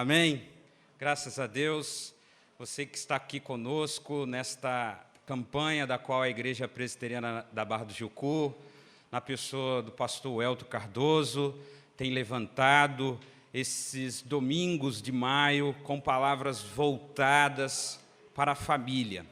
Amém? Graças a Deus, você que está aqui conosco nesta campanha da qual a Igreja Presbiteriana da Barra do Jucu, na pessoa do pastor Elton Cardoso, tem levantado esses domingos de maio com palavras voltadas para a família.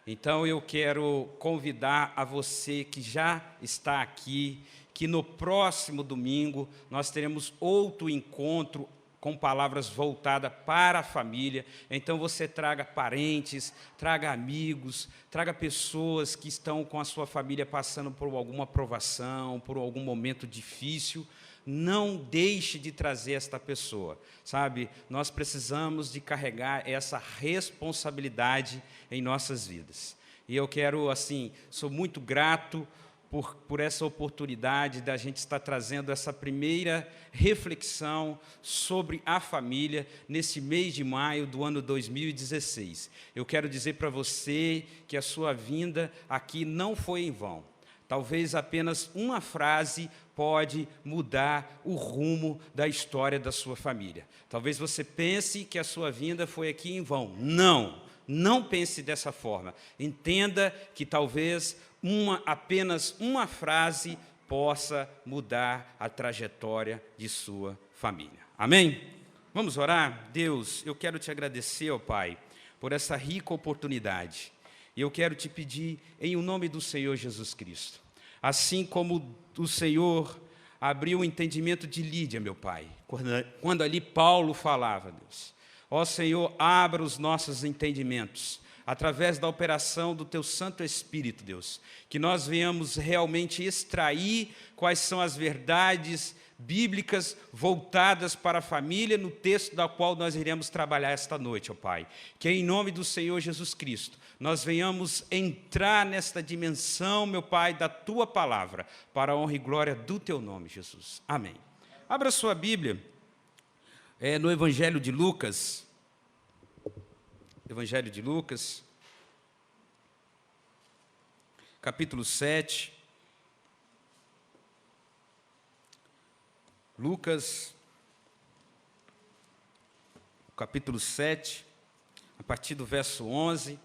Então, eu quero convidar a você que já está aqui, que no próximo domingo nós teremos outro encontro com palavras voltadas para a família. Então, você traga parentes, traga amigos, traga pessoas que estão com a sua família passando por alguma provação, por algum momento difícil. Não deixe de trazer esta pessoa, sabe? Nós precisamos de carregar essa responsabilidade em nossas vidas. E eu quero, assim, sou muito grato por essa oportunidade da gente estar trazendo essa primeira reflexão sobre a família nesse mês de maio do ano 2016. Eu quero dizer para você que a sua vinda aqui não foi em vão. Talvez apenas uma frase pode mudar o rumo da história da sua família. Talvez você pense que a sua vinda foi aqui em vão. Não pense dessa forma. Entenda que talvez apenas uma frase possa mudar a trajetória de sua família. Amém? Vamos orar? Deus, eu quero te agradecer, ó Pai, por essa rica oportunidade. E eu quero te pedir, em nome do Senhor Jesus Cristo, assim como o Senhor abriu o entendimento de Lídia, meu Pai, quando ali Paulo falava, Deus, ó Senhor, abra os nossos entendimentos, através da operação do Teu Santo Espírito, Deus, que nós venhamos realmente extrair quais são as verdades bíblicas voltadas para a família no texto da qual nós iremos trabalhar esta noite, ó Pai. Que em nome do Senhor Jesus Cristo, nós venhamos entrar nesta dimensão, meu Pai, da Tua Palavra, para a honra e glória do Teu nome, Jesus. Amém. Abra sua Bíblia no Evangelho de Lucas. Evangelho de Lucas, capítulo 7. Lucas, capítulo 7, a partir do verso 11.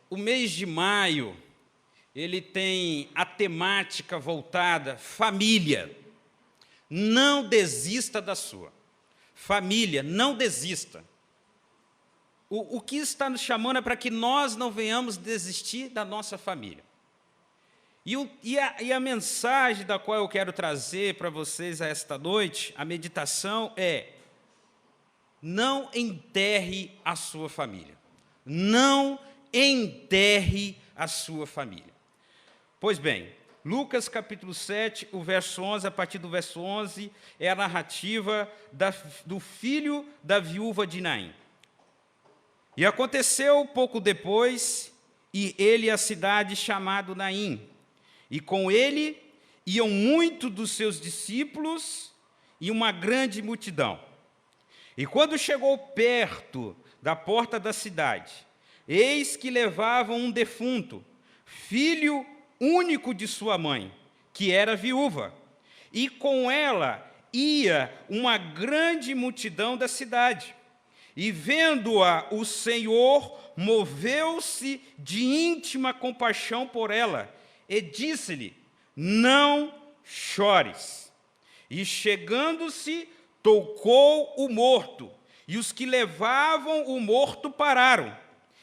O mês de maio, ele tem a temática voltada, família. Não desista da sua. Família, não desista. O que está nos chamando é para que nós não venhamos desistir da nossa família. E a mensagem da qual eu quero trazer para vocês esta noite, a meditação é: não enterre a sua família. Não enterre a sua família. Pois bem, Lucas capítulo 7, o verso 11, a partir do verso 11, é a narrativa do filho da viúva de Naim. E aconteceu pouco depois, e ele a cidade chamada Naim, e com ele iam muitos dos seus discípulos e uma grande multidão. E quando chegou perto da porta da cidade, eis que levavam um defunto, filho único de sua mãe, que era viúva, e com ela ia uma grande multidão da cidade. E vendo-a, o Senhor moveu-se de íntima compaixão por ela, e disse-lhe: não chores. E chegando-se, tocou o morto, e os que levavam o morto pararam.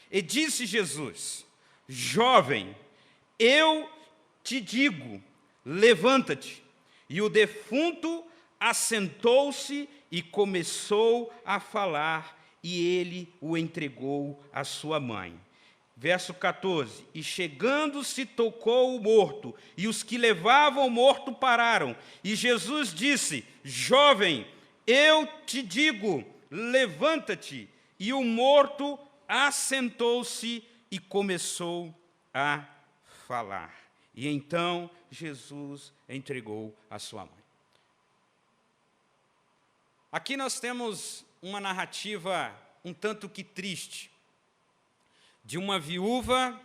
E disse Jesus: jovem, eu te digo, levanta-te. E o defunto assentou-se e começou a falar, e ele o entregou à sua mãe. Verso 14, e chegando-se tocou o morto, e os que levavam o morto pararam. E Jesus disse: jovem, eu te digo, levanta-te. E o morto assentou-se e começou a falar. E então Jesus entregou a sua mãe. Aqui nós temos uma narrativa um tanto que triste, de uma viúva,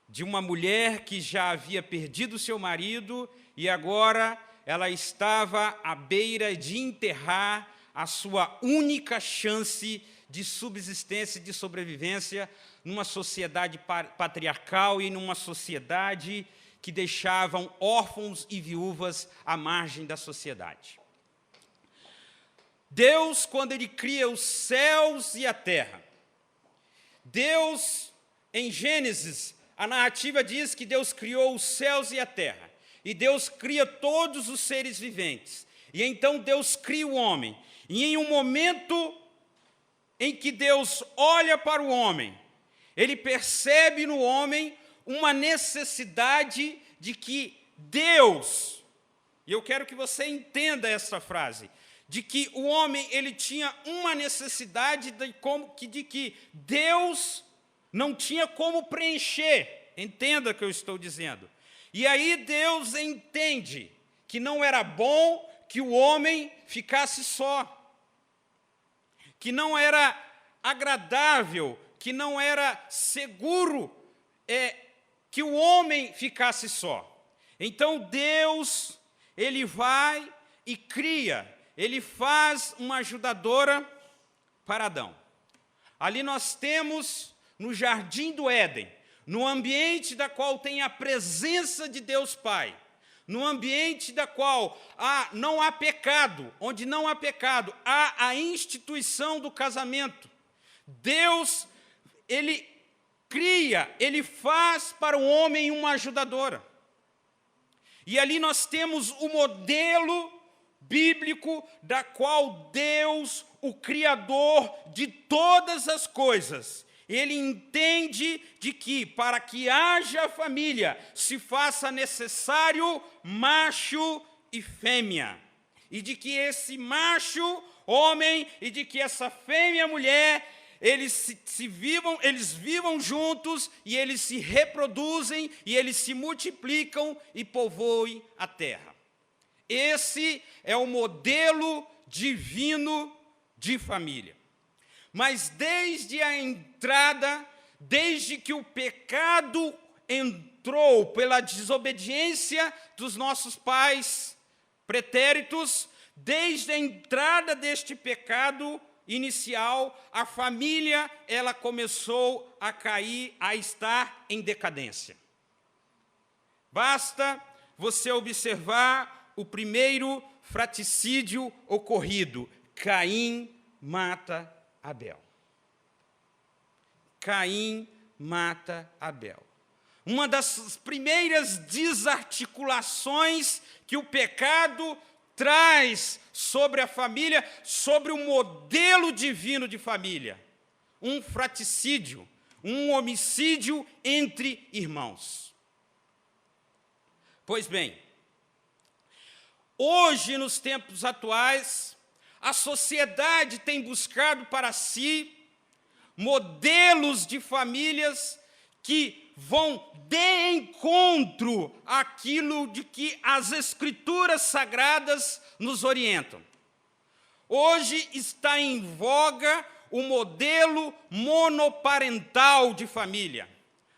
de uma mulher que já havia perdido seu marido e agora ela estava à beira de enterrar a sua única chance de subsistência e de sobrevivência numa sociedade patriarcal e numa sociedade que deixavam órfãos e viúvas à margem da sociedade. Deus, quando Ele cria os céus e a terra, Deus, em Gênesis, a narrativa diz que Deus criou os céus e a terra, e Deus cria todos os seres viventes, e então Deus cria o homem, e em um momento em que Deus olha para o homem, Ele percebe no homem uma necessidade de que Deus, e eu quero que você entenda essa frase, de que o homem ele tinha uma necessidade de que Deus não tinha como preencher. Entenda o que eu estou dizendo. E aí Deus entende que não era bom que o homem ficasse só, que não era agradável, que não era seguro que o homem ficasse só. Então Deus, Ele vai e cria, Ele faz uma ajudadora para Adão. Ali nós temos, no jardim do Éden, no ambiente da qual tem a presença de Deus Pai, no ambiente da qual não há pecado, onde não há pecado, há a instituição do casamento. Deus, Ele cria, Ele faz para o homem uma ajudadora. E ali nós temos o modelo bíblico da qual Deus, o Criador de todas as coisas, Ele entende de que, para que haja família, se faça necessário macho e fêmea. E de que esse macho, homem, e de que essa fêmea, mulher, eles vivam juntos, e eles se reproduzem, e eles se multiplicam e povoem a terra. Esse é o modelo divino de família. Mas desde a entrada, desde que o pecado entrou pela desobediência dos nossos pais pretéritos, desde a entrada deste pecado inicial, a família ela começou a cair, a estar em decadência. Basta você observar o primeiro fratricídio ocorrido. Caim mata Abel. Caim mata Abel. Uma das primeiras desarticulações que o pecado traz sobre a família, sobre o modelo divino de família. Um fratricídio, um homicídio entre irmãos. Pois bem, hoje, nos tempos atuais, a sociedade tem buscado para si modelos de famílias que vão de encontro àquilo de que as Escrituras Sagradas nos orientam. Hoje está em voga o modelo monoparental de família,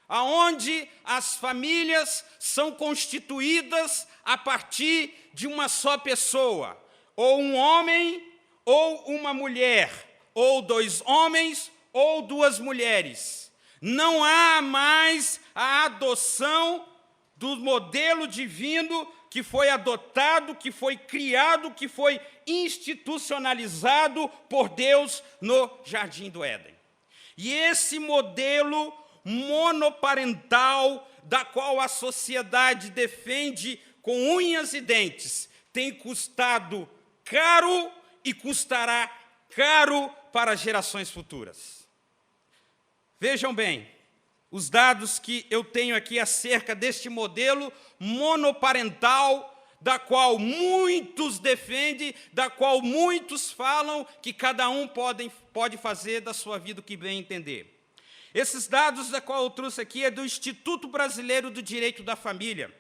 aonde as famílias são constituídas a partir de uma só pessoa, ou um homem ou uma mulher, ou dois homens ou duas mulheres. Não há mais a adoção do modelo divino que foi adotado, que foi criado, que foi institucionalizado por Deus no Jardim do Éden. E esse modelo monoparental, da qual a sociedade defende com unhas e dentes, tem custado caro e custará caro para gerações futuras. Vejam bem, os dados que eu tenho aqui acerca deste modelo monoparental, da qual muitos defendem, da qual muitos falam que cada um pode fazer da sua vida o que bem entender. Esses dados da qual eu trouxe aqui é do Instituto Brasileiro do Direito da Família.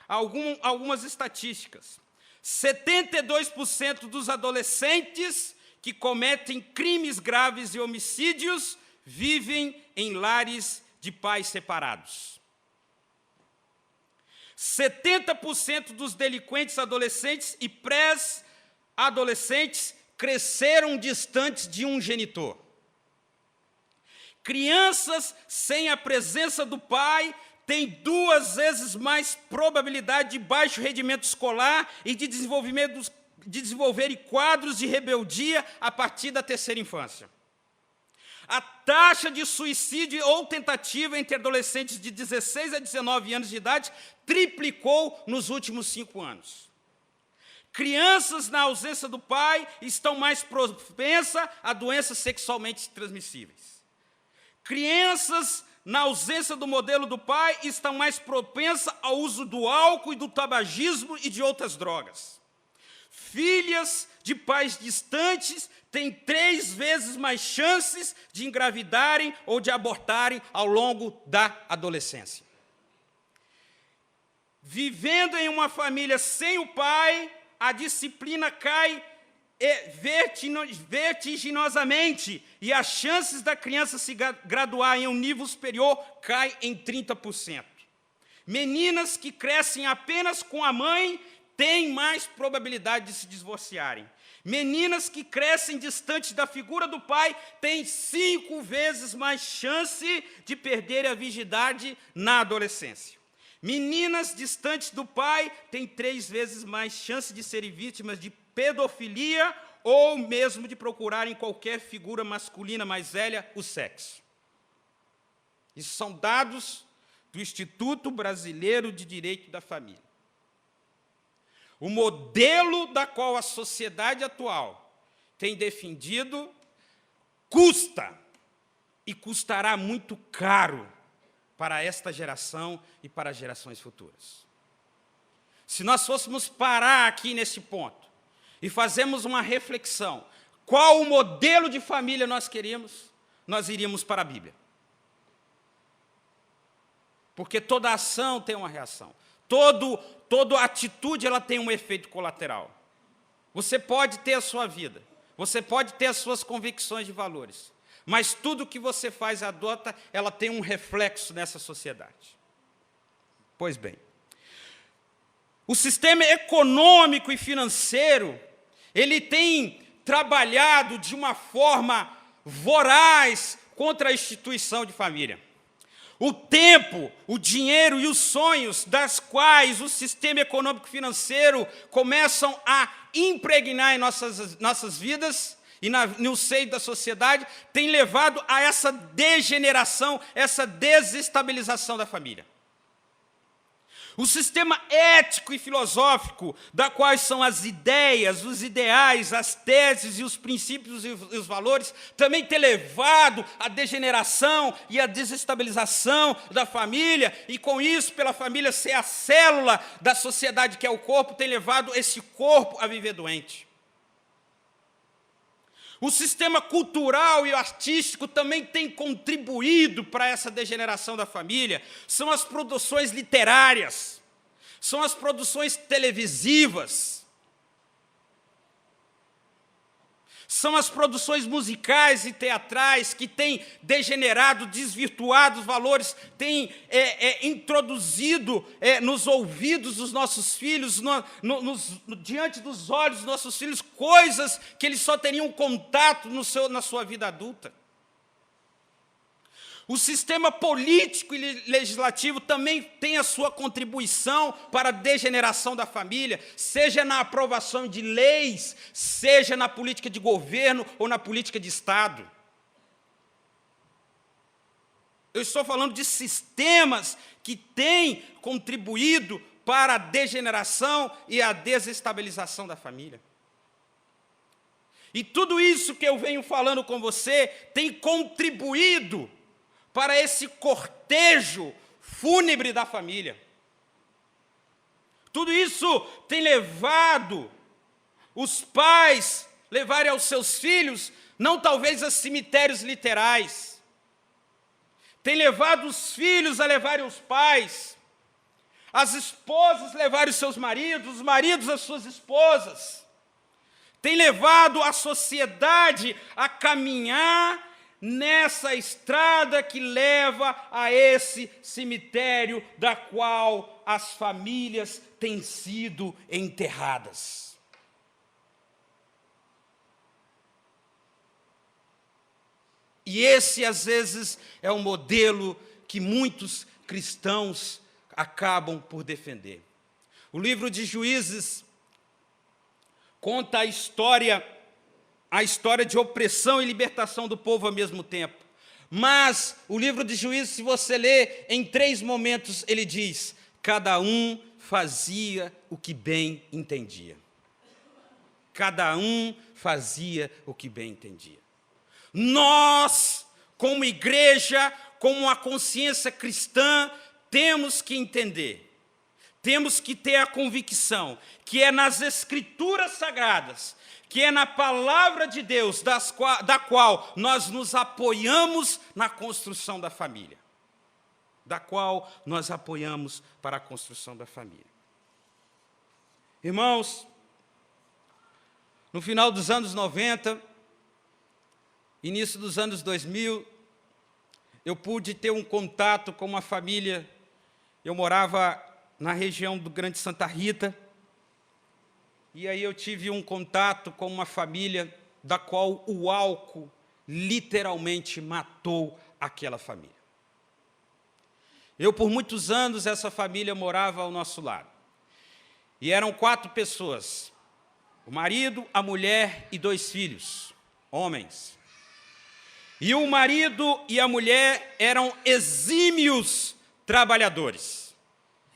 Algumas estatísticas. 72% dos adolescentes que cometem crimes graves e homicídios vivem em lares de pais separados. 70% dos delinquentes adolescentes e pré-adolescentes cresceram distantes de um genitor. Crianças sem a presença do pai têm 2 vezes mais probabilidade de baixo rendimento escolar e de desenvolverem quadros de rebeldia a partir da 3ª infância. A taxa de suicídio ou tentativa entre adolescentes de 16 a 19 anos de idade triplicou nos últimos 5 anos. Crianças na ausência do pai estão mais propensas a doenças sexualmente transmissíveis. Crianças na ausência do modelo do pai estão mais propensas ao uso do álcool e do tabagismo e de outras drogas. Filhas de pais distantes têm 3 vezes mais chances de engravidarem ou de abortarem ao longo da adolescência. Vivendo em uma família sem o pai, a disciplina cai vertiginosamente e as chances da criança se graduar em um nível superior caem em 30%. Meninas que crescem apenas com a mãe têm mais probabilidade de se divorciarem. Meninas que crescem distantes da figura do pai têm 5 vezes mais chance de perder a virgindade na adolescência. Meninas distantes do pai têm 3 vezes mais chance de serem vítimas de pedofilia ou mesmo de procurarem qualquer figura masculina mais velha o sexo. Isso são dados do Instituto Brasileiro de Direito da Família. O modelo da qual a sociedade atual tem defendido custa e custará muito caro para esta geração e para as gerações futuras. Se nós fôssemos parar aqui neste ponto e fazermos uma reflexão, qual o modelo de família nós queríamos, nós iríamos para a Bíblia. Porque toda ação tem uma reação. Toda atitude ela tem um efeito colateral. Você pode ter a sua vida, você pode ter as suas convicções de valores, mas tudo que você faz e adota, ela tem um reflexo nessa sociedade. Pois bem, o sistema econômico e financeiro, ele tem trabalhado de uma forma voraz contra a instituição de família. O tempo, o dinheiro e os sonhos das quais o sistema econômico e financeiro começam a impregnar em nossas vidas e no seio da sociedade, tem levado a essa degeneração, essa desestabilização da família. O sistema ético e filosófico, da quais são as ideias, os ideais, as teses e os princípios e os valores, também tem levado à degeneração e à desestabilização da família, e com isso, pela família ser a célula da sociedade que é o corpo, tem levado esse corpo a viver doente. O sistema cultural e artístico também tem contribuído para essa degeneração da família. São as produções literárias, são as produções televisivas, são as produções musicais e teatrais que têm degenerado, desvirtuado os valores, têm introduzido nos ouvidos dos nossos filhos, diante dos olhos dos nossos filhos, coisas que eles só teriam contato na sua vida adulta. O sistema político e legislativo também tem a sua contribuição para a degeneração da família, seja na aprovação de leis, seja na política de governo ou na política de Estado. Eu estou falando de sistemas que têm contribuído para a degeneração e a desestabilização da família. E tudo isso que eu venho falando com você tem contribuído para esse cortejo fúnebre da família. Tudo isso tem levado os pais levarem aos seus filhos, não talvez a cemitérios literais, tem levado os filhos a levarem os pais, as esposas levarem os seus maridos, os maridos as suas esposas, tem levado a sociedade a caminhar nessa estrada que leva a esse cemitério da qual as famílias têm sido enterradas. E esse, às vezes, é o modelo que muitos cristãos acabam por defender. O livro de Juízes conta a história de opressão e libertação do povo ao mesmo tempo. Mas o livro de Juízes, se você ler, em 3 momentos ele diz: cada um fazia o que bem entendia. Cada um fazia o que bem entendia. Nós, como igreja, como uma consciência cristã, temos que entender, temos que ter a convicção que é nas Escrituras Sagradas, que é na Palavra de Deus, da qual nós nos apoiamos na construção da família. Da qual nós apoiamos para a construção da família. Irmãos, no final dos anos 90, início dos anos 2000, eu pude ter um contato com uma família. Eu morava na região do Grande Santa Rita, e aí eu tive um contato com uma família da qual o álcool literalmente matou aquela família. Por muitos anos, essa família morava ao nosso lado. E eram 4 pessoas, o marido, a mulher e 2 filhos, homens. E o marido e a mulher eram exímios trabalhadores.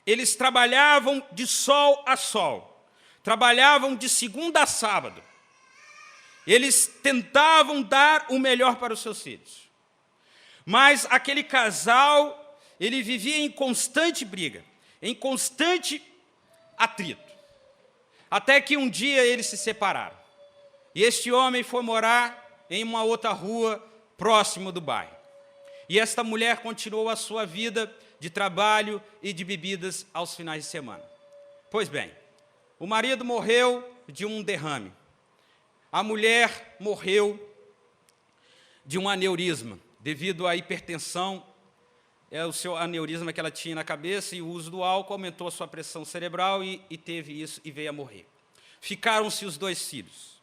Eles trabalhavam de sol a sol. Trabalhavam de segunda a sábado. Eles tentavam dar o melhor para os seus filhos. Mas aquele casal, ele vivia em constante briga, em constante atrito. Até que um dia eles se separaram. E este homem foi morar em uma outra rua, próximo do bairro. E esta mulher continuou a sua vida de trabalho e de bebidas aos finais de semana. Pois bem, o marido morreu de um derrame. A mulher morreu de um aneurisma, devido à hipertensão. O seu aneurisma que ela tinha na cabeça, e o uso do álcool aumentou a sua pressão cerebral e teve isso e veio a morrer. Ficaram-se os 2 filhos.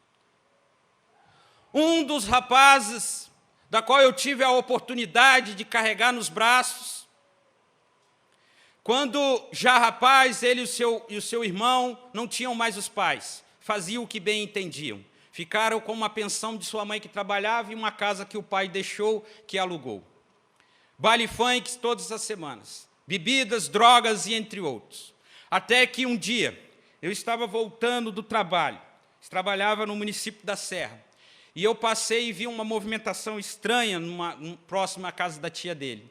Um dos rapazes, da qual eu tive a oportunidade de carregar nos braços, quando já rapaz, ele e o seu irmão não tinham mais os pais, faziam o que bem entendiam. Ficaram com uma pensão de sua mãe que trabalhava e uma casa que o pai deixou, que alugou. Baile funk todas as semanas, bebidas, drogas e entre outros. Até que um dia, eu estava voltando do trabalho, trabalhava no município da Serra, e eu passei e vi uma movimentação estranha próximo à casa da tia dele.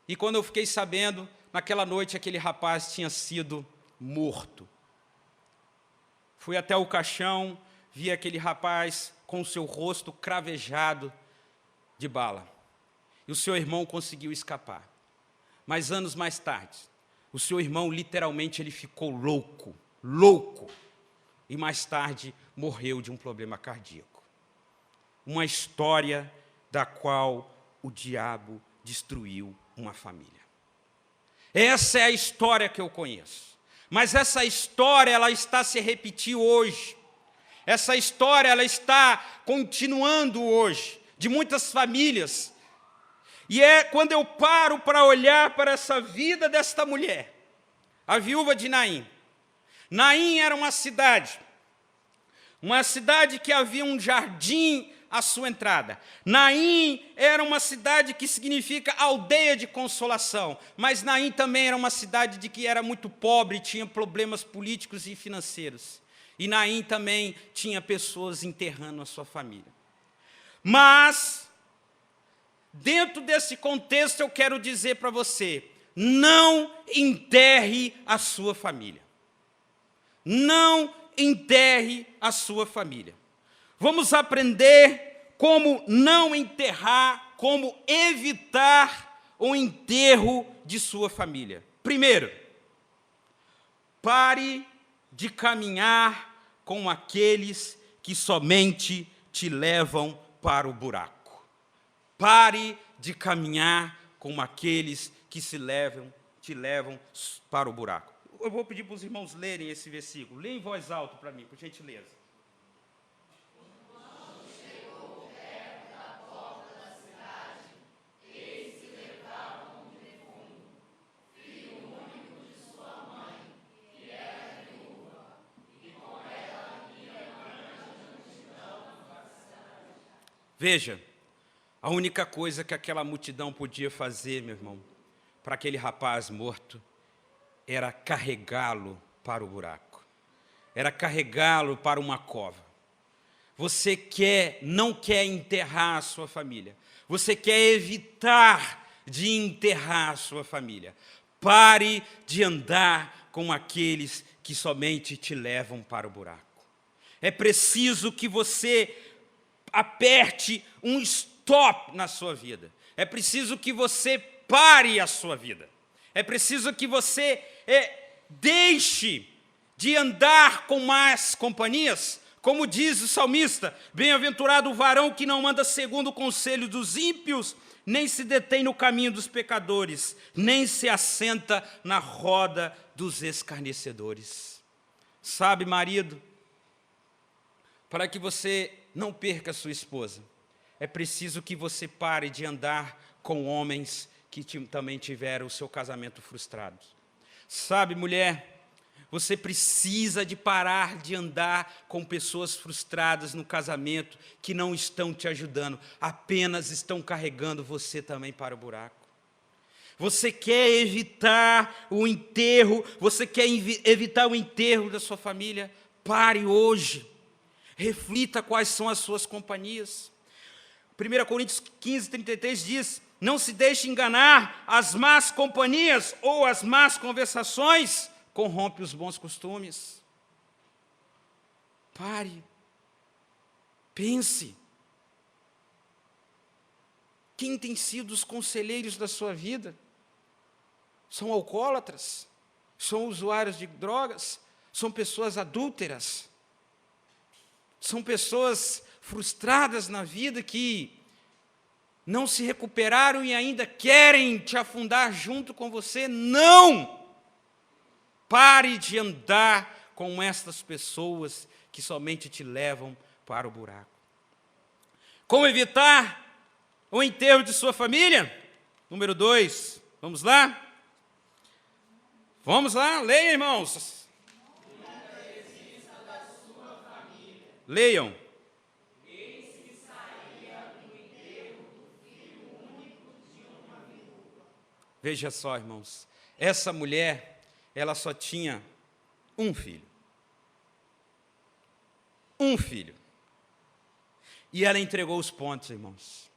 E quando eu fiquei sabendo, naquela noite aquele rapaz tinha sido morto. Fui até o caixão, vi aquele rapaz com o seu rosto cravejado de bala. E o seu irmão conseguiu escapar. Mas anos mais tarde, o seu irmão literalmente ele ficou louco. E mais tarde morreu de um problema cardíaco. Uma história da qual o diabo destruiu uma família. Essa é a história que eu conheço. Mas essa história ela está se repetindo hoje. Essa história ela está continuando hoje, de muitas famílias. E é quando eu paro para olhar para essa vida desta mulher, a viúva de Naim. Naim era uma cidade que havia um jardim à sua entrada. Naim era uma cidade que significa aldeia de consolação, mas Naim também era uma cidade que era muito pobre, tinha problemas políticos e financeiros. E Naim também tinha pessoas enterrando a sua família. Mas, dentro desse contexto, eu quero dizer para você, não enterre a sua família. Não enterre a sua família. Vamos aprender como não enterrar, como evitar o enterro de sua família. Primeiro, pare de caminhar com aqueles que somente te levam para o buraco. Pare de caminhar como aqueles que te levam para o buraco. Eu vou pedir para os irmãos lerem esse versículo. Leia em voz alta para mim, por gentileza. Veja, a única coisa que aquela multidão podia fazer, meu irmão, para aquele rapaz morto, era carregá-lo para o buraco, era carregá-lo para uma cova. Você não quer enterrar a sua família, você quer evitar de enterrar a sua família. Pare de andar com aqueles que somente te levam para o buraco. É preciso que você aperte um stop na sua vida. É preciso que você pare a sua vida. É preciso que você deixe de andar com más companhias. Como diz o salmista, bem-aventurado o varão que não anda segundo o conselho dos ímpios, nem se detém no caminho dos pecadores, nem se assenta na roda dos escarnecedores. Sabe, marido, para que você não perca a sua esposa, é preciso que você pare de andar com homens que também tiveram o seu casamento frustrado. Sabe, mulher, você precisa de parar de andar com pessoas frustradas no casamento, que não estão te ajudando, apenas estão carregando você também para o buraco. Você quer evitar o enterro, você quer evitar o enterro da sua família? Pare hoje. Reflita quais são as suas companhias. 1 Coríntios 15, 33 diz, não se deixe enganar, as más companhias ou as más conversações corrompem os bons costumes. Pare, pense. Quem tem sido os conselheiros da sua vida? São alcoólatras? São usuários de drogas? São pessoas adúlteras? São pessoas frustradas na vida que não se recuperaram e ainda querem te afundar junto com você? Não! Pare de andar com estas pessoas que somente te levam para o buraco. Como evitar o enterro de sua família? Número 2, vamos lá? Vamos lá, leia, irmãos. Leiam. Veja só, irmãos, essa mulher, ela só tinha um filho. Um filho. E ela entregou os pontos, irmãos.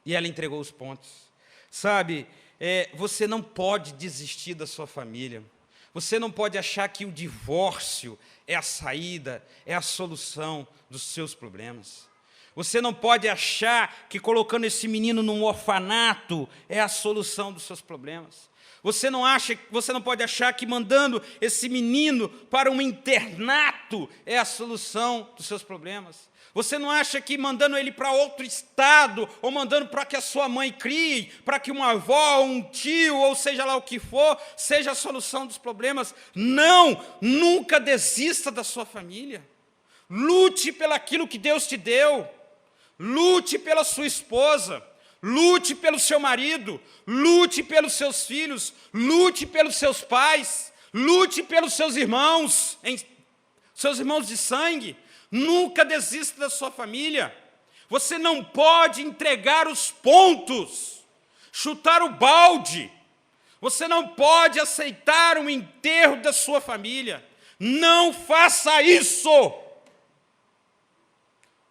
E ela entregou os pontos. Sabe, você não pode desistir da sua família. Você não pode achar que o divórcio é a saída, é a solução dos seus problemas. Você não pode achar que colocando esse menino num orfanato é a solução dos seus problemas. Você não pode achar que mandando esse menino para um internato é a solução dos seus problemas. Você não acha que mandando ele para outro estado, ou mandando para que a sua mãe crie, para que uma avó, um tio, ou seja lá o que for, seja a solução dos problemas? Não! Nunca desista da sua família. Lute pelaquilo que Deus te deu. Lute pela sua esposa. Lute pelo seu marido. Lute pelos seus filhos. Lute pelos seus pais. Lute pelos seus irmãos de sangue. Nunca desista da sua família. Você não pode entregar os pontos, chutar o balde. Você não pode aceitar o enterro da sua família. Não faça isso.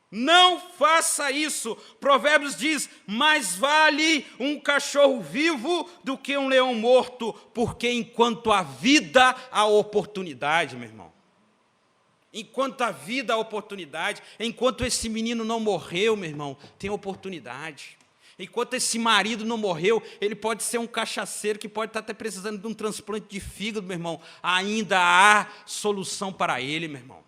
Não faça isso. Provérbios diz, mais vale um cachorro vivo do que um leão morto, porque enquanto há vida, há oportunidade, meu irmão. Enquanto há vida, há oportunidade. Enquanto esse menino não morreu, meu irmão, tem oportunidade. Enquanto esse marido não morreu, ele pode ser um cachaceiro que pode estar até precisando de um transplante de fígado, meu irmão. Ainda há solução para ele, meu irmão.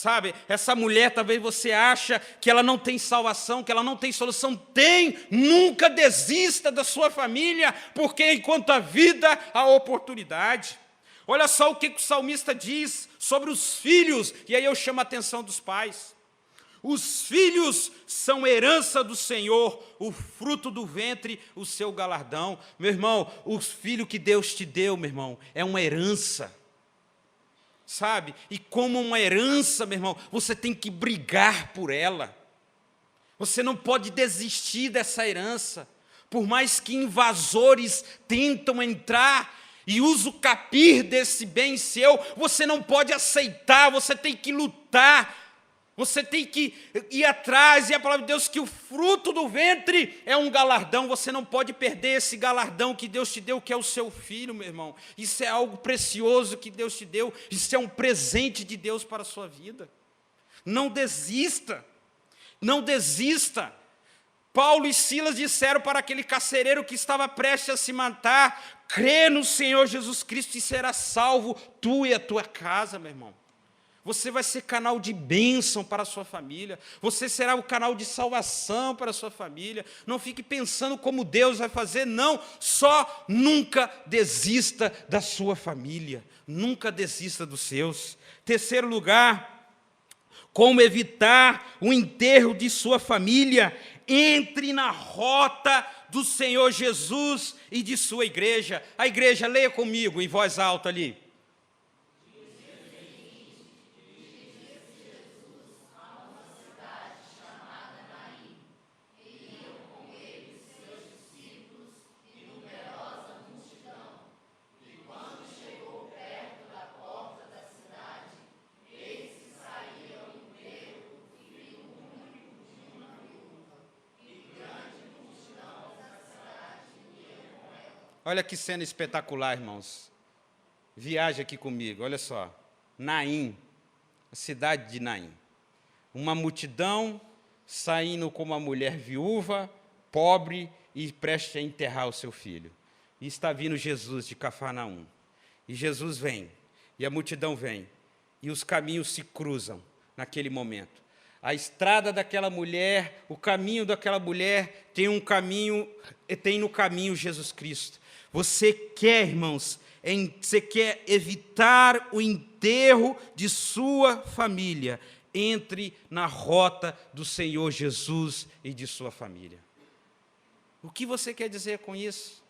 Sabe, essa mulher, talvez você acha que ela não tem salvação, que ela não tem solução. Tem, nunca desista da sua família, porque enquanto a vida, há oportunidade. Olha só o que o salmista diz sobre os filhos, e aí eu chamo a atenção dos pais. Os filhos são herança do Senhor, o fruto do ventre, o seu galardão. Meu irmão, o filho que Deus te deu, meu irmão, é uma herança. Sabe? E como uma herança, meu irmão, você tem que brigar por ela. Você não pode desistir dessa herança. Por mais que invasores tentam entrar e usufruir desse bem seu, você não pode aceitar, você tem que lutar. Você tem que ir atrás, e a palavra de Deus que o fruto do ventre é um galardão. Você não pode perder esse galardão que Deus te deu, que é o seu filho, meu irmão. Isso é algo precioso que Deus te deu. Isso é um presente de Deus para a sua vida. Não desista. Não desista. Paulo e Silas disseram para aquele carcereiro que estava prestes a se matar: crê no Senhor Jesus Cristo e será salvo, tu e a tua casa, meu irmão. Você vai ser canal de bênção para a sua família. Você será o canal de salvação para a sua família. Não fique pensando como Deus vai fazer, não. Só nunca desista da sua família. Nunca desista dos seus. Terceiro lugar, como evitar o enterro de sua família. Entre na rota do Senhor Jesus e de sua igreja. A igreja, leia comigo em voz alta ali. Olha que cena espetacular, irmãos. Viaja aqui comigo, olha só. Naim, a cidade de Naim. Uma multidão saindo com uma mulher viúva, pobre e prestes a enterrar o seu filho. E está vindo Jesus de Cafarnaum. E Jesus vem, e a multidão vem, e os caminhos se cruzam naquele momento. A estrada daquela mulher, o caminho daquela mulher, tem no caminho Jesus Cristo. Você quer, irmãos, você quer evitar o enterro de sua família. Entre na rota do Senhor Jesus e de sua família. O que você quer dizer com isso?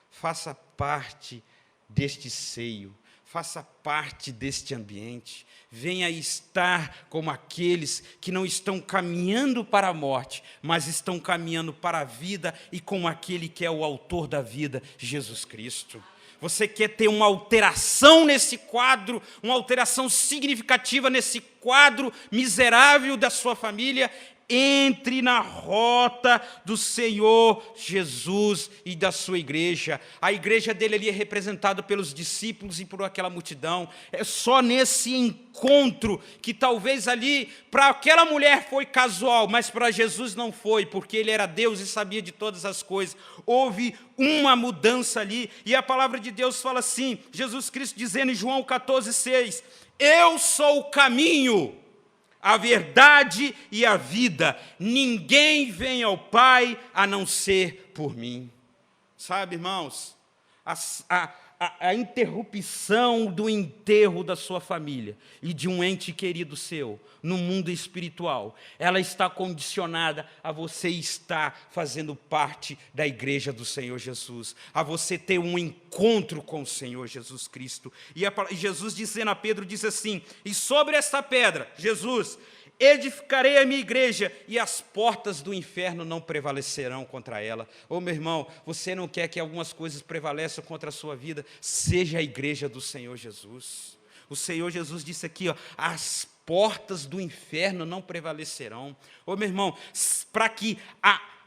Faça parte deste seio. Faça parte deste ambiente. Venha estar como aqueles que não estão caminhando para a morte, mas estão caminhando para a vida e com aquele que é o autor da vida, Jesus Cristo. Você quer ter uma alteração nesse quadro, uma alteração significativa nesse quadro miserável da sua família? Entre na rota do Senhor Jesus e da sua igreja. A igreja dele ali é representada pelos discípulos e por aquela multidão. É só nesse encontro que talvez ali, para aquela mulher foi casual, mas para Jesus não foi, porque ele era Deus e sabia de todas as coisas. Houve uma mudança ali, e a palavra de Deus fala assim, Jesus Cristo dizendo em João 14,6, eu sou o caminho, a verdade e a vida. Ninguém vem ao Pai a não ser por mim. Sabe, irmãos, a interrupção do enterro da sua família e de um ente querido seu no mundo espiritual, ela está condicionada a você estar fazendo parte da igreja do Senhor Jesus, a você ter um encontro com o Senhor Jesus Cristo. E Jesus dizendo a Pedro, diz assim, e sobre esta pedra, Jesus, edificarei a minha igreja e as portas do inferno não prevalecerão contra ela. Ô meu irmão, você não quer que algumas coisas prevaleçam contra a sua vida? Seja a igreja do Senhor Jesus. O Senhor Jesus disse aqui, ó, as portas do inferno não prevalecerão. Ô meu irmão, para que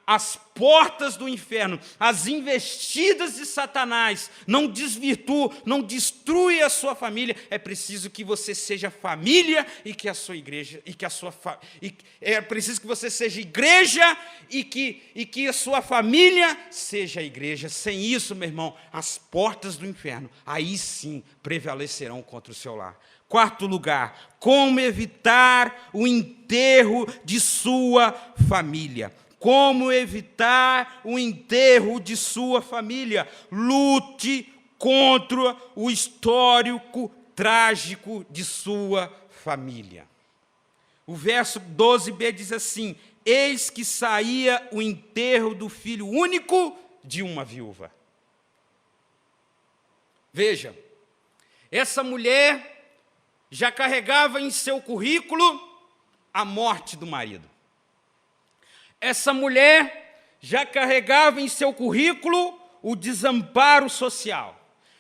as portas do inferno, as investidas de Satanás não desvirtuem, não destruam a sua família, é preciso que você seja família e que a sua igreja, é preciso que você seja igreja e que a sua família seja a igreja. Sem isso, meu irmão, as portas do inferno, aí sim, prevalecerão contra o seu lar. Quarto lugar, como evitar o enterro de sua família. Como evitar o enterro de sua família. Lute contra o histórico trágico de sua família. O verso 12b diz assim: eis que saía o enterro do filho único de uma viúva. Veja, essa mulher já carregava em seu currículo a morte do marido. Essa mulher já carregava em seu currículo o desamparo social.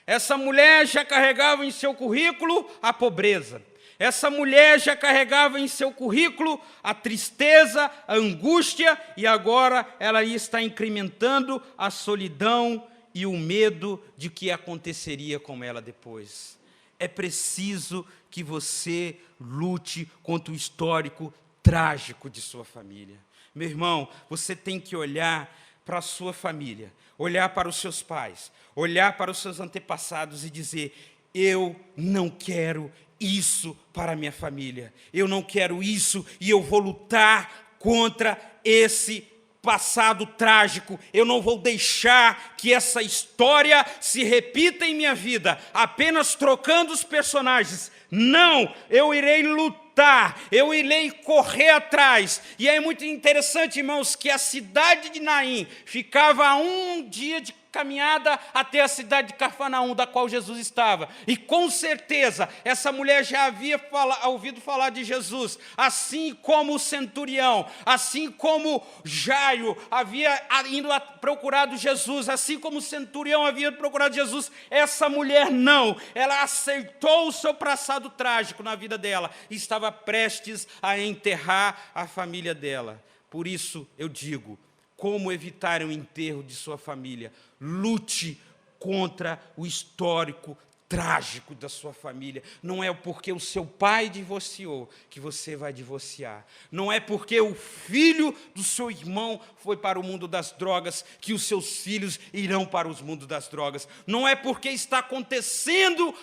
Essa mulher já carregava em seu currículo a pobreza. Essa mulher já carregava em seu currículo a tristeza, a angústia, e agora ela está incrementando a solidão e o medo de que aconteceria com ela depois. É preciso que você lute contra o histórico trágico de sua família. Meu irmão, você tem que olhar para a sua família, olhar para os seus pais, olhar para os seus antepassados e dizer: eu não quero isso para a minha família, eu não quero isso e eu vou lutar contra esse passado trágico. Eu não vou deixar que essa história se repita em minha vida, apenas trocando os personagens. Não, eu irei lutar, eu irei correr atrás. E é muito interessante, irmãos, que a cidade de Naim ficava a um dia de caminhada até a cidade de Cafarnaum, da qual Jesus estava. E com certeza, essa mulher já havia ouvido falar de Jesus, assim como o centurião, assim como Jairo havia ido procurado Jesus, assim como o centurião havia procurado Jesus. Essa mulher não, ela aceitou o seu passado trágico na vida dela e estava prestes a enterrar a família dela. Por isso eu digo: como evitar o enterro de sua família? Lute contra o histórico trágico da sua família. Não é porque o seu pai divorciou que você vai divorciar. Não é porque o filho do seu irmão foi para o mundo das drogas que os seus filhos irão para o mundo das drogas. Não é porque está acontecendo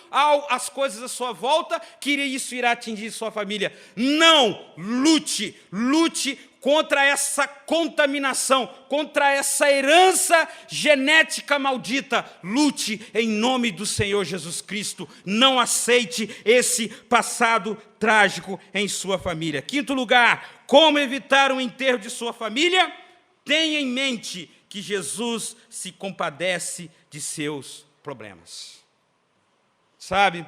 as coisas à sua volta que isso irá atingir sua família. Não! Lute contra essa contaminação, contra essa herança genética maldita. Lute em nome do Senhor Jesus Cristo. Não aceite esse passado trágico em sua família. Quinto lugar, como evitar o enterro de sua família? Tenha em mente que Jesus se compadece de seus problemas. Sabe,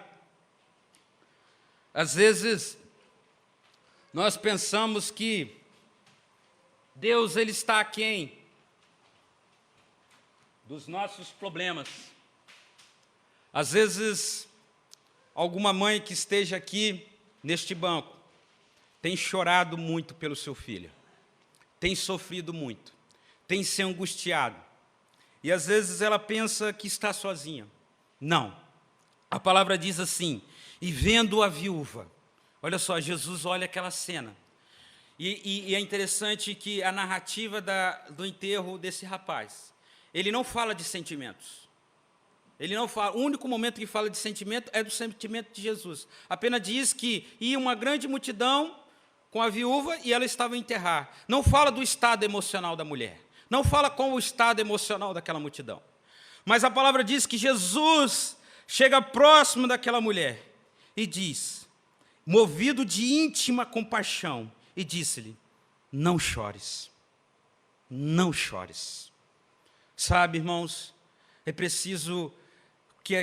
às vezes nós pensamos que Deus, Ele está aquém dos nossos problemas. Às vezes, alguma mãe que esteja aqui neste banco tem chorado muito pelo seu filho, tem sofrido muito, tem se angustiado. E às vezes ela pensa que está sozinha. Não. A palavra diz assim: e vendo a viúva. Olha só, Jesus olha aquela cena. E é interessante que a narrativa do enterro desse rapaz, ele não fala de sentimentos. Ele não fala, o único momento que fala de sentimento é do sentimento de Jesus. Apenas diz que ia uma grande multidão com a viúva e ela estava a enterrar. Não fala do estado emocional da mulher. Não fala com o estado emocional daquela multidão. Mas a palavra diz que Jesus chega próximo daquela mulher e diz, movido de íntima compaixão, e disse-lhe: não chores, não chores. Sabe, irmãos, é preciso que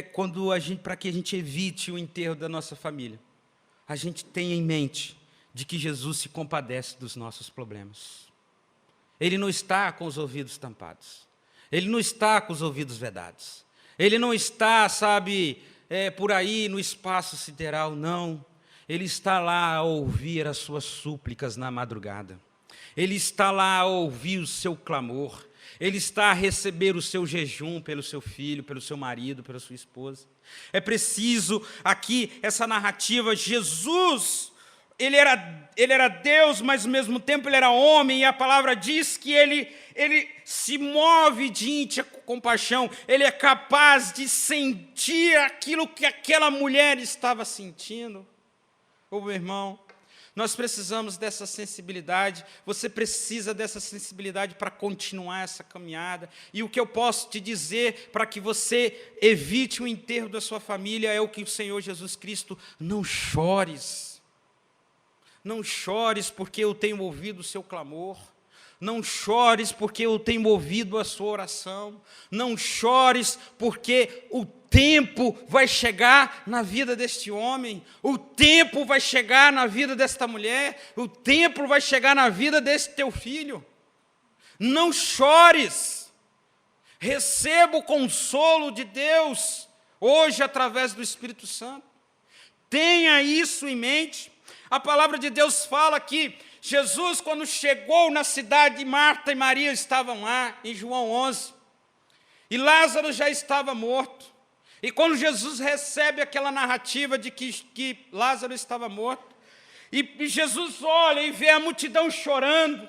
para que a gente evite o enterro da nossa família, a gente tenha em mente de que Jesus se compadece dos nossos problemas. Ele não está com os ouvidos tampados, Ele não está com os ouvidos vedados, Ele não está, sabe, por aí no espaço sideral, não. Ele está lá a ouvir as suas súplicas na madrugada. Ele está lá a ouvir o seu clamor. Ele está a receber o seu jejum pelo seu filho, pelo seu marido, pela sua esposa. É preciso aqui, essa narrativa, Jesus Ele era Deus, mas ao mesmo tempo ele era homem, e a palavra diz que ele se move de íntima compaixão, ele é capaz de sentir aquilo que aquela mulher estava sentindo. Ô meu irmão, nós precisamos dessa sensibilidade, você precisa dessa sensibilidade para continuar essa caminhada. E o que eu posso te dizer para que você evite o enterro da sua família é o que o Senhor Jesus Cristo: não chores. Não chores porque eu tenho ouvido o seu clamor. Não chores porque eu tenho ouvido a sua oração. Não chores porque o tempo vai chegar na vida deste homem. O tempo vai chegar na vida desta mulher. O tempo vai chegar na vida desse teu filho. Não chores. Receba o consolo de Deus hoje através do Espírito Santo. Tenha isso em mente. A palavra de Deus fala que Jesus, quando chegou na cidade, Marta e Maria estavam lá, em João 11, e Lázaro já estava morto. E quando Jesus recebe aquela narrativa de que Lázaro estava morto, e Jesus olha e vê a multidão chorando,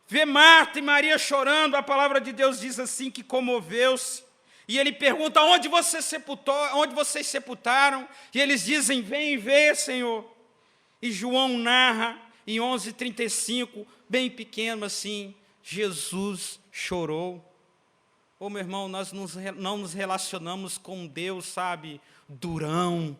vê Marta e Maria chorando, a palavra de Deus diz assim que comoveu-se. E ele pergunta: onde vocês sepultaram? E eles dizem: vem ver, Senhor. E João narra em 11:35, bem pequeno assim: Jesus chorou. Ô meu irmão, nós não nos relacionamos com um Deus, sabe, durão,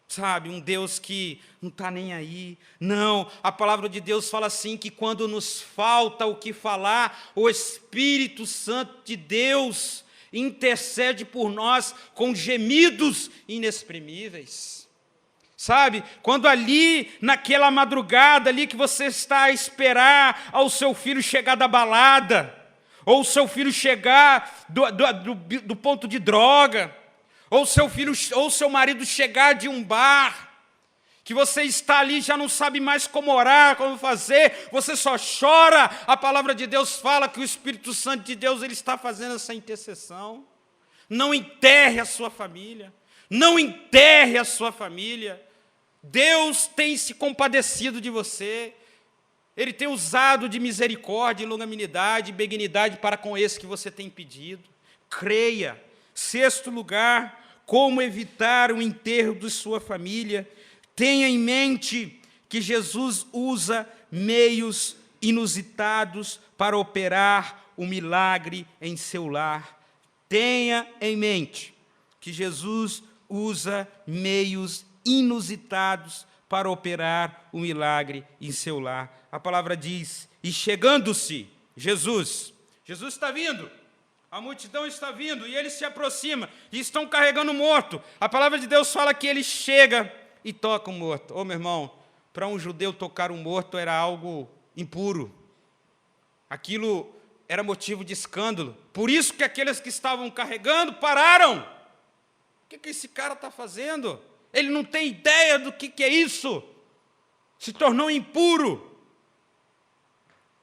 sabe, um Deus que não está nem aí. Não, a palavra de Deus fala assim que quando nos falta o que falar, o Espírito Santo de Deus intercede por nós com gemidos inexprimíveis. Sabe, quando ali, naquela madrugada ali que você está a esperar ao seu filho chegar da balada, ou o seu filho chegar do ponto de droga, ou seu marido chegar de um bar, que você está ali e já não sabe mais como orar, como fazer, você só chora. A palavra de Deus fala que o Espírito Santo de Deus ele está fazendo essa intercessão. Não enterre a sua família, não enterre a sua família. Deus tem se compadecido de você, Ele tem usado de misericórdia, longanimidade, benignidade para com esse que você tem pedido. Creia. 6º lugar, como evitar o enterro de sua família. Tenha em mente que Jesus usa meios inusitados para operar o milagre em seu lar. Tenha em mente que Jesus usa meios inusitados para operar o milagre em seu lar. A palavra diz: e chegando-se Jesus está vindo, a multidão está vindo, e ele se aproxima, e estão carregando o morto. A palavra de Deus fala que ele chega e toca o morto. Ô meu irmão, para um judeu tocar um morto era algo impuro. Aquilo era motivo de escândalo. Por isso que aqueles que estavam carregando pararam. O que esse cara está fazendo? Ele não tem ideia do que é isso. Se tornou impuro.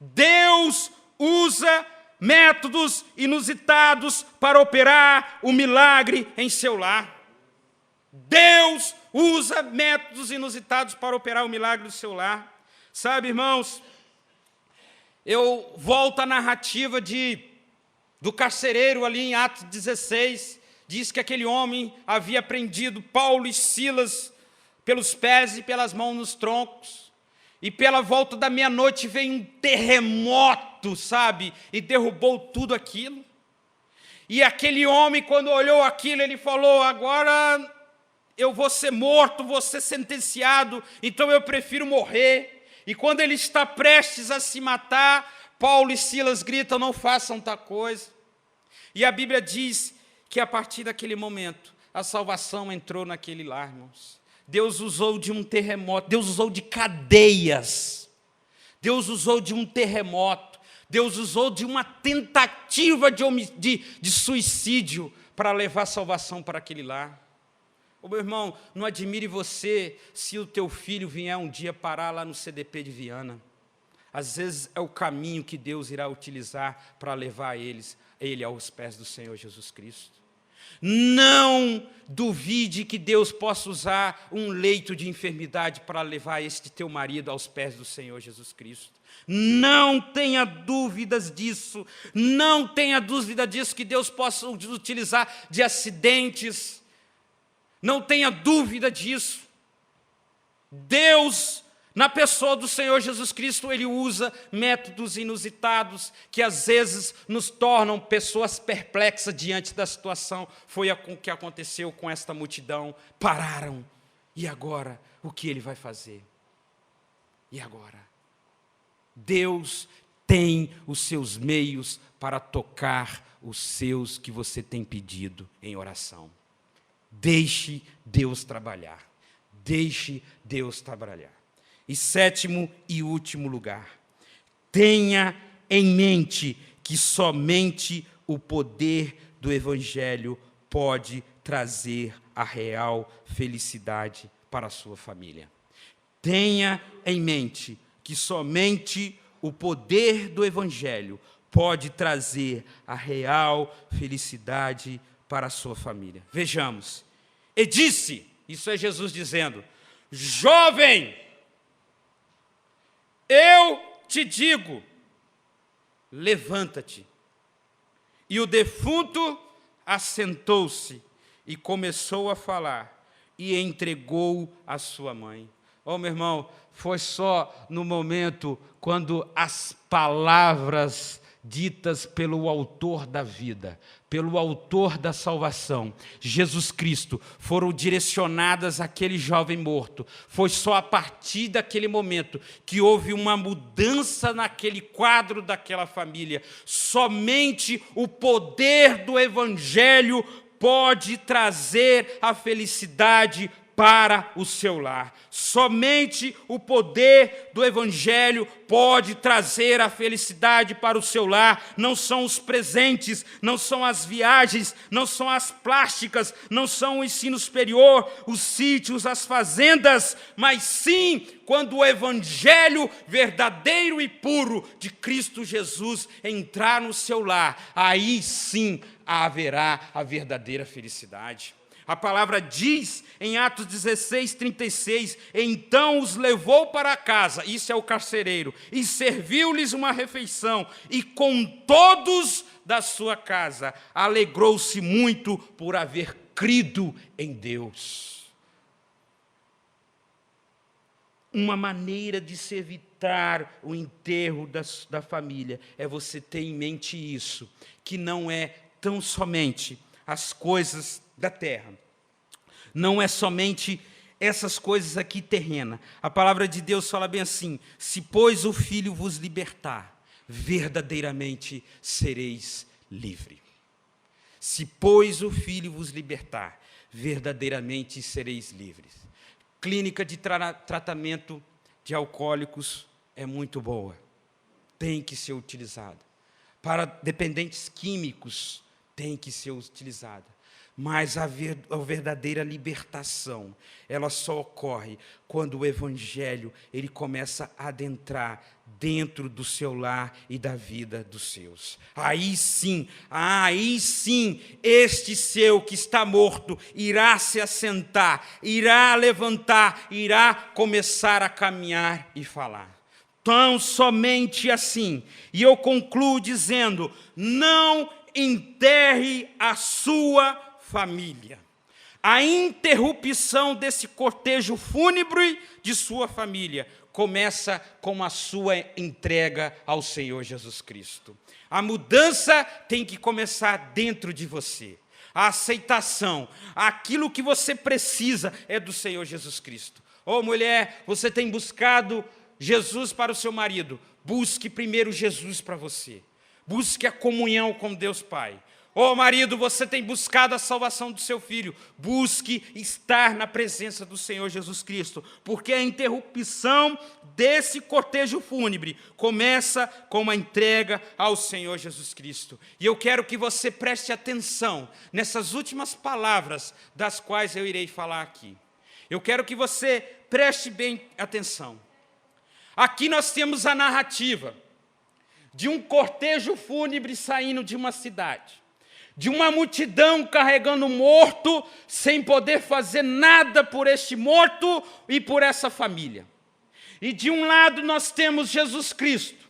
Deus usa métodos inusitados para operar o milagre em seu lar. Deus usa métodos inusitados para operar o milagre do seu lar. Sabe, irmãos, eu volto à narrativa do carcereiro ali em Atos 16, diz que aquele homem havia prendido Paulo e Silas pelos pés e pelas mãos nos troncos, e pela volta da meia-noite veio um terremoto, sabe, e derrubou tudo aquilo. E aquele homem, quando olhou aquilo, ele falou: agora eu vou ser morto, vou ser sentenciado, então eu prefiro morrer. E quando ele está prestes a se matar, Paulo e Silas gritam: não façam tal coisa. E a Bíblia diz que a partir daquele momento, a salvação entrou naquele lar, irmãos. Deus usou de um terremoto, Deus usou de cadeias, Deus usou de um terremoto, Deus usou de uma tentativa de suicídio para levar salvação para aquele lar. Ô, meu irmão, não admire você se o teu filho vier um dia parar lá no CDP de Viana. Às vezes é o caminho que Deus irá utilizar para levar ele aos pés do Senhor Jesus Cristo. Não duvide que Deus possa usar um leito de enfermidade para levar este teu marido aos pés do Senhor Jesus Cristo. Não tenha dúvidas disso. Não tenha dúvida disso, que Deus possa utilizar de acidentes. Não tenha dúvida disso. Deus, na pessoa do Senhor Jesus Cristo, Ele usa métodos inusitados que às vezes nos tornam pessoas perplexas diante da situação. Foi o que aconteceu com esta multidão. Pararam. E agora? O que Ele vai fazer? E agora? Deus tem os seus meios para tocar os seus que você tem pedido em oração. Deixe Deus trabalhar. Deixe Deus trabalhar. E sétimo e último lugar, tenha em mente que somente o poder do Evangelho pode trazer a real felicidade para a sua família. Tenha em mente que somente o poder do Evangelho pode trazer a real felicidade para a sua família. Vejamos. E disse, isso é Jesus dizendo, jovem, eu te digo, levanta-te. E o defunto assentou-se e começou a falar e entregou a sua mãe. Oh, meu irmão, foi só no momento quando as palavras ditas pelo autor da vida, pelo autor da salvação, Jesus Cristo, foram direcionadas àquele jovem morto. Foi só a partir daquele momento que houve uma mudança naquele quadro daquela família. Somente o poder do Evangelho pode trazer a felicidade para o seu lar. Somente o poder do Evangelho pode trazer a felicidade para o seu lar. Não são os presentes, não são as viagens, não são as plásticas, não são o ensino superior, os sítios, as fazendas, mas sim quando o Evangelho verdadeiro e puro de Cristo Jesus entrar no seu lar, aí sim haverá a verdadeira felicidade. A palavra diz em Atos 16, 36, então os levou para casa, isso é o carcereiro, e serviu-lhes uma refeição, e com todos da sua casa alegrou-se muito por haver crido em Deus. Uma maneira de se evitar o enterro da família é você ter em mente isso, que não é tão somente as coisas da terra. Não é somente essas coisas aqui terrenas. A palavra de Deus fala bem assim, se pois o Filho vos libertar, verdadeiramente sereis livres. Se pois o Filho vos libertar, verdadeiramente sereis livres. Clínica de tratamento de alcoólicos é muito boa. Tem que ser utilizada. Para dependentes químicos, tem que ser utilizada. Mas a verdadeira libertação, ela só ocorre quando o Evangelho ele começa a adentrar dentro do seu lar e da vida dos seus. Aí sim, este seu que está morto irá se assentar, irá levantar, irá começar a caminhar e falar. Tão somente assim. E eu concluo dizendo, não enterre a sua família. A interrupção desse cortejo fúnebre de sua família começa com a sua entrega ao Senhor Jesus Cristo. A mudança tem que começar dentro de você. A aceitação, aquilo que você precisa é do Senhor Jesus Cristo. Ô mulher, você tem buscado Jesus para o seu marido, busque primeiro Jesus para você. Busque a comunhão com Deus Pai. Ô marido, você tem buscado a salvação do seu filho, busque estar na presença do Senhor Jesus Cristo, porque a interrupção desse cortejo fúnebre começa com uma entrega ao Senhor Jesus Cristo. E eu quero que você preste atenção nessas últimas palavras das quais eu irei falar aqui. Eu quero que você preste bem atenção. Aqui nós temos a narrativa de um cortejo fúnebre saindo de uma cidade. de uma multidão carregando morto, sem poder fazer nada por este morto e por essa família. E de um lado nós temos Jesus Cristo,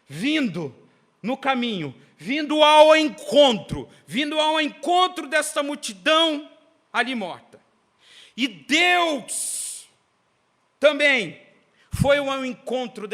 vindo no caminho, vindo ao encontro desta multidão ali morta. E Deus também foi ao encontro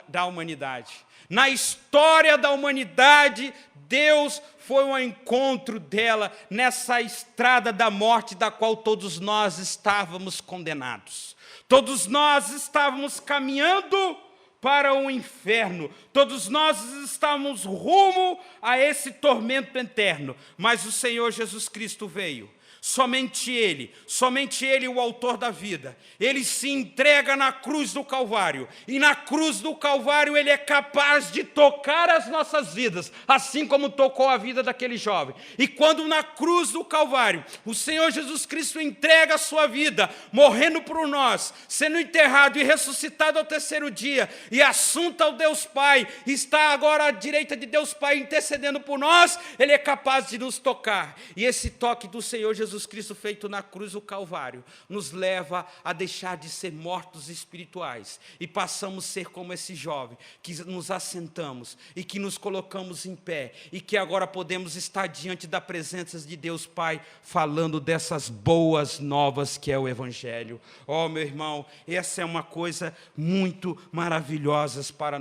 da humanidade. Na história da humanidade, Deus foi ao encontro dela nessa estrada da morte da qual todos nós estávamos condenados. Todos nós estávamos caminhando para o inferno. Todos nós estávamos rumo a esse tormento eterno. Mas o Senhor Jesus Cristo veio. Somente Ele, o autor da vida, Ele se entrega na cruz do Calvário, e na cruz do Calvário Ele é capaz de tocar as nossas vidas, assim como tocou a vida daquele jovem. E quando na cruz do Calvário, o Senhor Jesus Cristo entrega a sua vida, morrendo por nós, sendo enterrado e ressuscitado ao terceiro dia, e assunto ao Deus Pai, está agora à direita de Deus Pai, intercedendo por nós, Ele é capaz de nos tocar. E esse toque do Senhor Jesus Cristo feito na cruz do Calvário nos leva a deixar de ser mortos espirituais e passamos a ser como esse jovem, que nos assentamos e que nos colocamos em pé e que agora podemos estar diante da presença de Deus Pai, falando dessas boas novas que é o Evangelho. Oh, meu irmão, essa é uma coisa muito maravilhosa para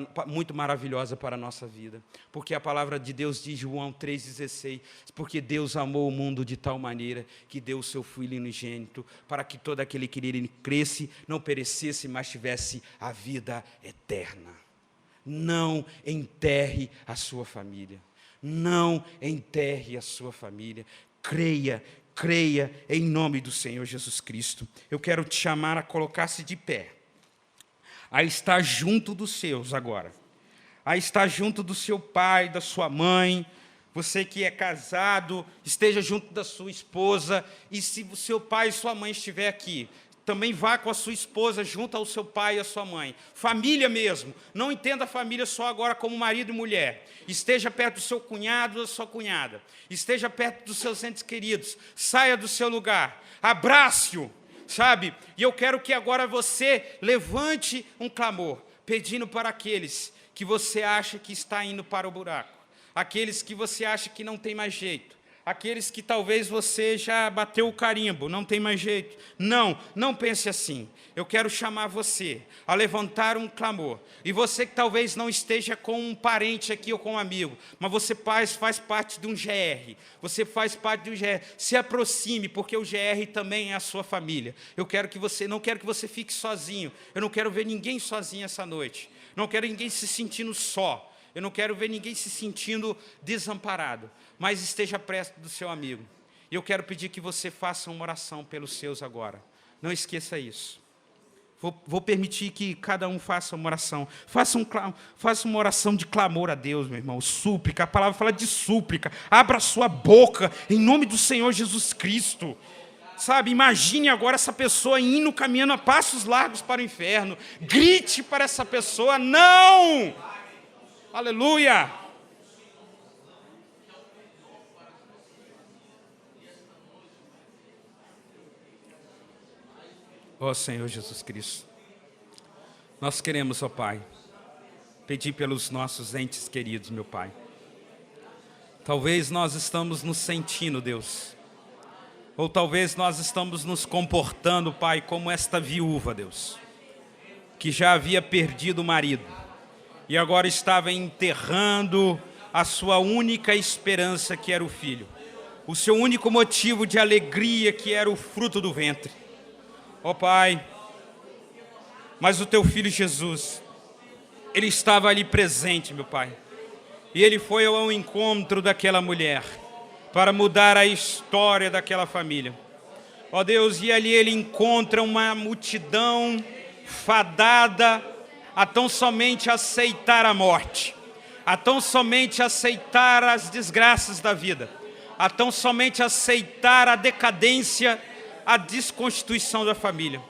a nossa vida, porque a palavra de Deus diz, João 3,16, porque Deus amou o mundo de tal maneira que deu o seu Filho unigênito, para que todo aquele que nele cresce, não perecesse, mas tivesse a vida eterna. Não enterre a sua família. Não enterre a sua família. Creia em nome do Senhor Jesus Cristo. Eu quero te chamar a colocar-se de pé, a estar junto dos seus agora, a estar junto do seu pai, da sua mãe. Você que é casado, esteja junto da sua esposa, e se o seu pai e sua mãe estiver aqui, também vá com a sua esposa junto ao seu pai e à sua mãe. Família mesmo, não entenda a família só agora como marido e mulher. Esteja perto do seu cunhado ou da sua cunhada, esteja perto dos seus entes queridos, saia do seu lugar, abrace-o, sabe? E eu quero que agora você levante um clamor, pedindo para aqueles que você acha que está indo para o buraco, aqueles que você acha que não tem mais jeito, aqueles que talvez você já bateu o carimbo, não tem mais jeito. Não pense assim. Eu quero chamar você a levantar um clamor. E você que talvez não esteja com um parente aqui ou com um amigo, mas você faz parte de um GR, você faz parte de um GR, se aproxime, porque o GR também é a sua família. Não quero que você fique sozinho, eu não quero ver ninguém sozinho essa noite, não quero ninguém se sentindo só. Eu não quero ver ninguém se sentindo desamparado, mas esteja perto do seu amigo. E eu quero pedir que você faça uma oração pelos seus agora. Não esqueça isso. Vou permitir que cada um faça uma oração. Faça uma oração de clamor a Deus, meu irmão. Súplica, a palavra fala de súplica. Abra a sua boca em nome do Senhor Jesus Cristo. Sabe, imagine agora essa pessoa indo, caminhando a passos largos para o inferno. Grite para essa pessoa, não! Aleluia! Ó Senhor Jesus Cristo, nós queremos, ó Pai, pedir pelos nossos entes queridos, meu Pai. Talvez nós estamos nos sentindo, Deus, ou talvez nós estamos nos comportando, Pai, como esta viúva, Deus, que já havia perdido o marido e agora estava enterrando a sua única esperança, que era o filho, o seu único motivo de alegria, que era o fruto do ventre. Ó Pai, mas o teu filho Jesus, ele estava ali presente, meu Pai, e ele foi ao encontro daquela mulher para mudar a história daquela família. Ó Deus, e ali ele encontra uma multidão fadada a tão somente aceitar a morte, a tão somente aceitar as desgraças da vida, a tão somente aceitar a decadência, a desconstituição da família.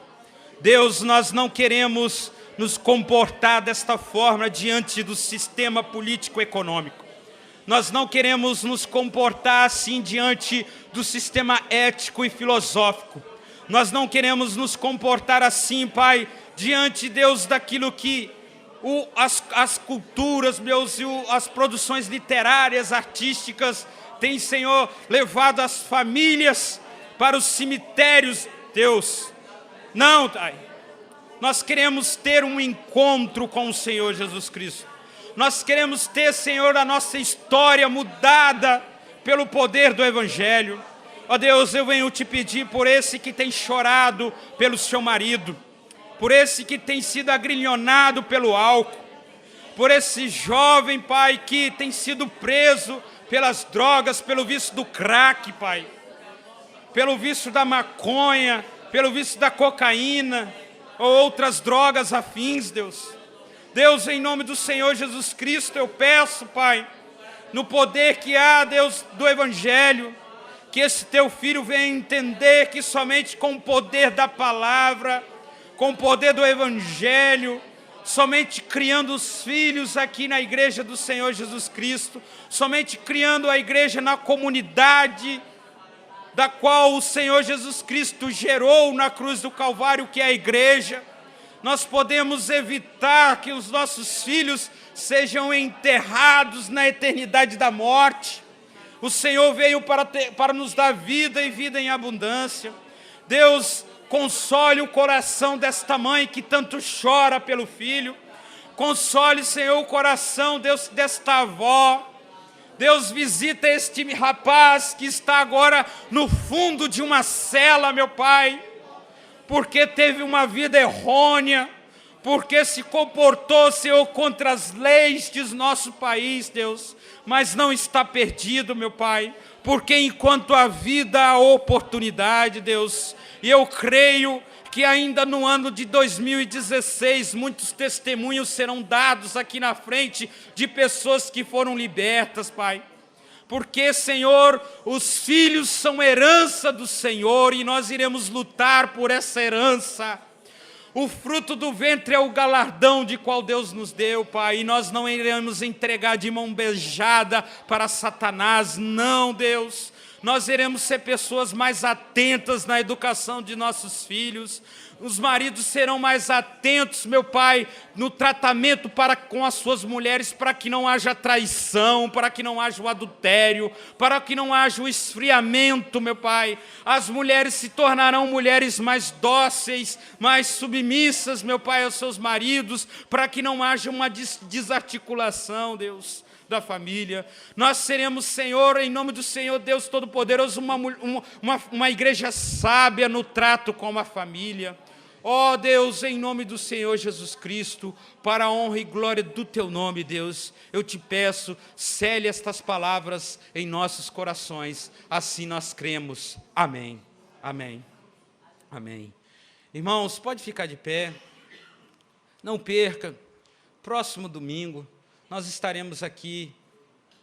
Deus, nós não queremos nos comportar desta forma diante do sistema político-econômico. Nós não queremos nos comportar assim diante do sistema ético e filosófico. Nós não queremos nos comportar assim, Pai, diante, Deus, daquilo que as culturas, Deus, e as produções literárias, artísticas, têm, Senhor, levado as famílias para os cemitérios, Deus. Não, Pai. Nós queremos ter um encontro com o Senhor Jesus Cristo. Nós queremos ter, Senhor, a nossa história mudada pelo poder do Evangelho. Ó Deus, eu venho te pedir por esse que tem chorado pelo seu marido, por esse que tem sido agrilhonado pelo álcool, por esse jovem, Pai, que tem sido preso pelas drogas, pelo vício do crack, Pai, pelo vício da maconha, pelo vício da cocaína, ou outras drogas afins, Deus. Deus, em nome do Senhor Jesus Cristo, eu peço, Pai, no poder que há, Deus, do Evangelho, que esse teu filho venha entender que somente com o poder da palavra, com o poder do Evangelho, somente criando os filhos aqui na igreja do Senhor Jesus Cristo, somente criando a igreja na comunidade da qual o Senhor Jesus Cristo gerou na cruz do Calvário, que é a igreja, nós podemos evitar que os nossos filhos sejam enterrados na eternidade da morte. O Senhor veio para nos dar vida e vida em abundância. Deus, console o coração desta mãe que tanto chora pelo filho. Console, Senhor, o coração, Deus, desta avó. Deus, visita este rapaz que está agora no fundo de uma cela, meu Pai, porque teve uma vida errônea, porque se comportou, Senhor, contra as leis de nosso país, Deus, mas não está perdido, meu Pai, porque enquanto há vida, há oportunidade, Deus, e eu creio que ainda no ano de 2016, muitos testemunhos serão dados aqui na frente de pessoas que foram libertas, Pai. Porque, Senhor, os filhos são herança do Senhor e nós iremos lutar por essa herança. O fruto do ventre é o galardão de qual Deus nos deu, Pai, e nós não iremos entregar de mão beijada para Satanás, não, Deus. Nós iremos ser pessoas mais atentas na educação de nossos filhos. Os maridos serão mais atentos, meu Pai, no tratamento para com as suas mulheres, para que não haja traição, para que não haja o adultério, para que não haja o esfriamento, meu Pai. As mulheres se tornarão mulheres mais dóceis, mais submissas, meu Pai, aos seus maridos, para que não haja uma desarticulação, Deus, da família. Nós seremos, Senhor, em nome do Senhor Deus Todo-Poderoso, uma igreja sábia no trato com a família. Ó Deus, em nome do Senhor Jesus Cristo, para a honra e glória do Teu nome, Deus, eu te peço, cele estas palavras em nossos corações, assim nós cremos. Amém, amém, amém. Irmãos, pode ficar de pé, não perca, próximo domingo, nós estaremos aqui,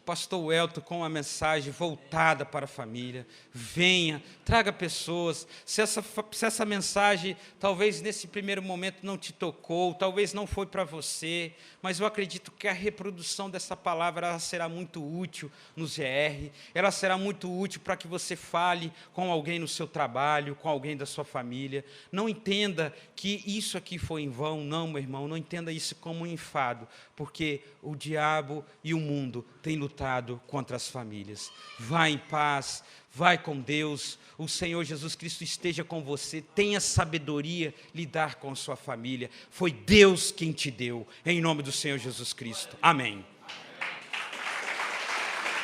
pastor Welton, com uma mensagem voltada para a família. Venha, traga pessoas. Se essa mensagem, talvez nesse primeiro momento não te tocou, talvez não foi para você, mas eu acredito que a reprodução dessa palavra ela será muito útil no GR, ela será muito útil para que você fale com alguém no seu trabalho, com alguém da sua família. Não entenda que isso aqui foi em vão, não, meu irmão, não entenda isso como um enfado, porque o diabo e o mundo têm lutado contra as famílias. Vá em paz, vai com Deus, o Senhor Jesus Cristo esteja com você, tenha sabedoria lidar com a sua família. Foi Deus quem te deu, em nome do Senhor Jesus Cristo. Amém.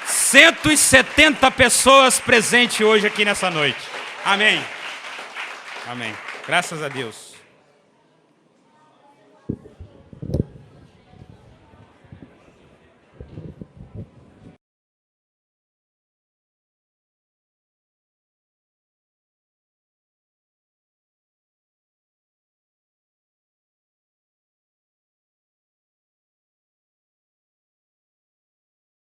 170 pessoas presentes hoje aqui nessa noite. Amém. Amém. Graças a Deus.